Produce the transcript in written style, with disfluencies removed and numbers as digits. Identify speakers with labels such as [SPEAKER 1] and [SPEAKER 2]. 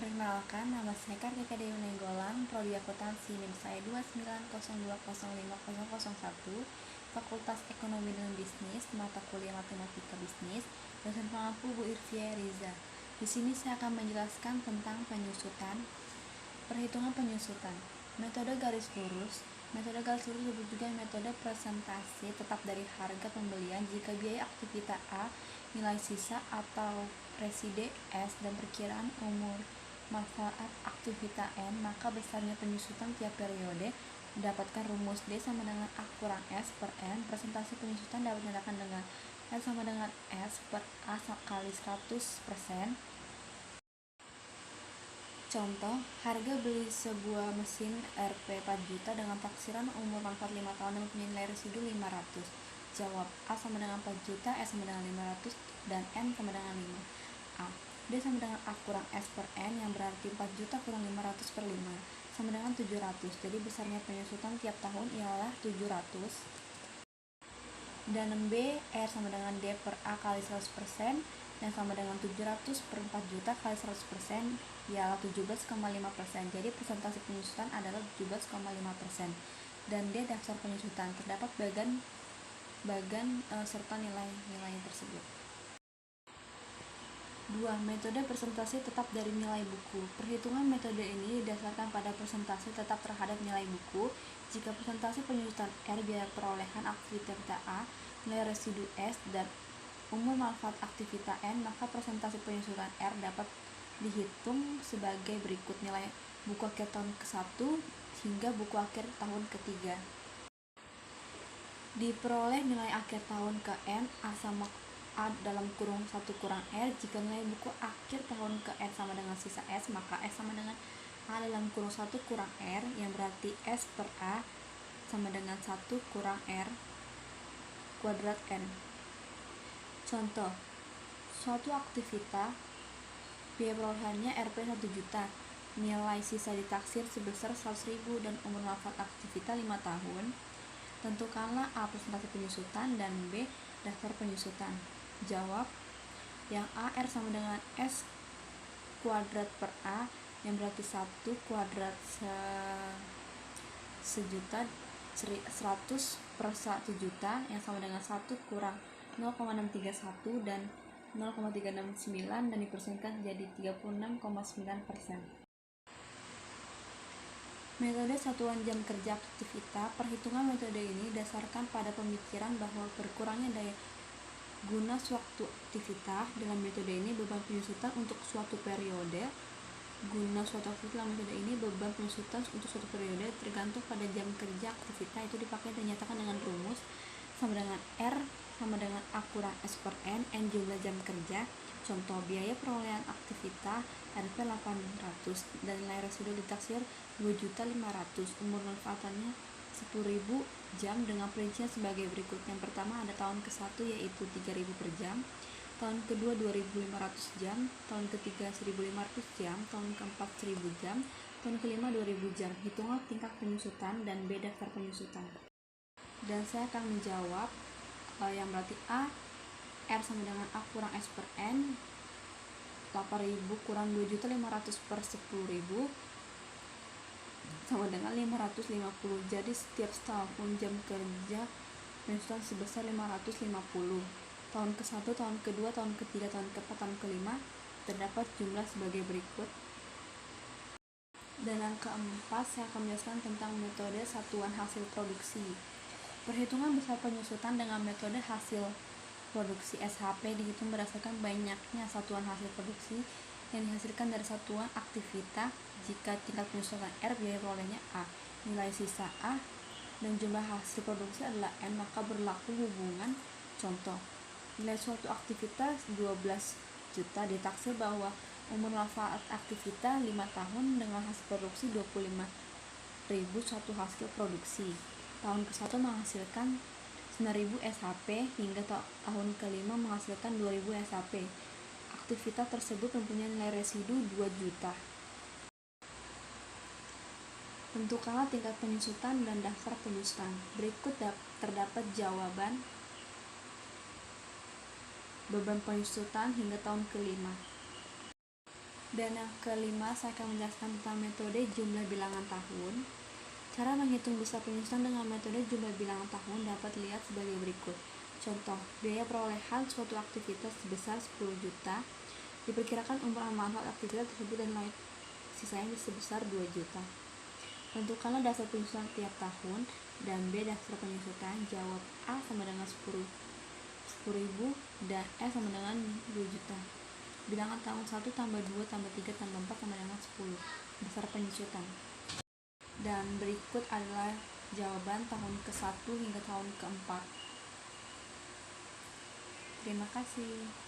[SPEAKER 1] Perkenalkan, nama saya Kartika Dewi Nenggolan, Prodi Akuntansi, NIM saya 290205001, Fakultas Ekonomi dan Bisnis, mata kuliah Matematika Bisnis, dosen pengampu Bu Irfia Riza. Di sini saya akan menjelaskan tentang penyusutan, perhitungan penyusutan, metode garis lurus. Metode garis lurus disebut juga metode presentasi tetap dari harga pembelian jika biaya aktivitas A, nilai sisa atau reside S, dan perkiraan umur manfaat aktivitas N, maka besarnya penyusutan tiap periode. Dapatkan rumus D sama dengan A kurang S per N. Presentasi penyusutan dapat dinyatakan dengan S sama dengan S per A kali 100%. Contoh, harga beli sebuah mesin RP 4 juta dengan taksiran umur manfaat 5 tahun dan mempunyai nilai residu 500. Jawab, A sama dengan 4 juta, S sama dengan 500, dan N sama dengan 5. A. D sama dengan A kurang S per N, yang berarti 4 juta kurang 500 per 5, sama dengan 700. Jadi besarnya penyusutan tiap tahun ialah 700. Dan B, R sama dengan D per A kali 100%, yang sama dengan 700 per 4 juta kali 100%, ialah 17,5%. Jadi presentasi penyusutan adalah 17,5%. Dan D daftar penyusutan, terdapat bagan serta nilai-nilai tersebut. 2. Metode presentasi tetap dari nilai buku. Perhitungan metode ini didasarkan pada presentasi tetap terhadap nilai buku. Jika presentasi penyusutan R biaya perolehan aktivitas A, nilai residu S, dan umur manfaat aktivitas N, maka presentasi penyusutan R dapat dihitung sebagai berikut: nilai buku akhir tahun ke-1 hingga buku akhir tahun ke-3. Diperoleh nilai akhir tahun ke N A sama A dalam kurung 1 kurang R. Jika nilai buku akhir tahun ke N sama dengan sisa S, maka S sama dengan A dalam kurung 1 kurang R, yang berarti S per A sama dengan 1 kurang R kuadrat N. Contoh, suatu aktivitas biaya perolehannya Rp 1 juta, nilai sisa ditaksir sebesar 100.000 dan umur manfaat aktivitas 5 tahun. Tentukanlah A presentasi penyusutan dan B daftar penyusutan. Jawab, yang A R sama dengan S kuadrat per A, yang berarti 1 kuadrat sejuta, 100 per 1 juta, yang sama dengan 1 kurang 0,631 dan 0,369, dan dipersenkan jadi 36,9%. Metode satuan jam kerja aktivitas. Perhitungan metode ini dasarkan pada pemikiran bahwa berkurangnya daya guna suatu aktivitas. Dalam metode ini beban penyusutan untuk suatu periode dalam metode ini beban penyusutan untuk suatu periode tergantung pada jam kerja aktivitas. Itu dipakai dan dinyatakan dengan rumus sama dengan R sama dengan A kurang S per N jumlah jam kerja. Contoh, biaya perolehan aktivitas Rp 800 dan nilai residu ditaksir 2.500.000. Umur manfaatannya 10.000 jam dengan perincian sebagai berikut. Yang pertama ada tahun ke-1 yaitu 3.000 per jam, tahun kedua 2.500 jam, tahun ketiga 1.500 jam, tahun keempat 1.000 jam, tahun kelima 2.000 jam. Hitunglah tingkat penyusutan dan B daftar penyusutan. Dan saya akan menjawab yang berarti A R sama dengan A kurang S per N, 8.000 kurang 2.500 per 10.000 sama dengan 550. Jadi setiap tahun jam kerja penyusutan sebesar 550. Tahun ke-1, tahun kedua, tahun ketiga, tahun keempat, tahun kelima terdapat jumlah sebagai berikut. Dan yang keempat, saya akan menjelaskan tentang metode satuan hasil produksi. Perhitungan besar penyusutan dengan metode hasil produksi SHP dihitung berdasarkan banyaknya satuan hasil produksi yang dihasilkan dari satuan aktivitas. Jika tingkat penyusutan R biaya perolehnya A, nilai sisa A, dan jumlah hasil produksi adalah N, maka berlaku hubungan. Contoh, nilai suatu aktivitas 12 juta, ditaksir bahwa umur manfaat aktivitas 5 tahun dengan hasil produksi 25.000 suatu hasil produksi. Tahun ke-1 menghasilkan 9.000 SHP hingga tahun kelima menghasilkan 2.000 SHP. Aktivitas tersebut mempunyai nilai residu 2 juta. Tentukanlah tingkat penyusutan dan daftar penyusutan. Berikut terdapat jawaban beban penyusutan hingga tahun kelima. Dan yang kelima, saya akan menjelaskan tentang metode jumlah bilangan tahun. Cara menghitung besar penyusutan dengan metode jumlah bilangan tahun dapat dilihat sebagai berikut. Contoh, biaya perolehan suatu aktivitas sebesar 10 juta. Diperkirakan umur manfaat aktivitas tersebut dan nilai sisanya sebesar 2 juta. Tentukanlah dasar penyusutan tiap tahun dan B dasar penyusutan. Jawab A sama dengan 10.000 dan E sama dengan 2 juta. Bilangan tahun 1 tambah 2 tambah 3 tambah 4 sama dengan 10. Dasar penyusutan. Dan berikut adalah jawaban tahun ke-1 hingga tahun ke-4. Terima kasih.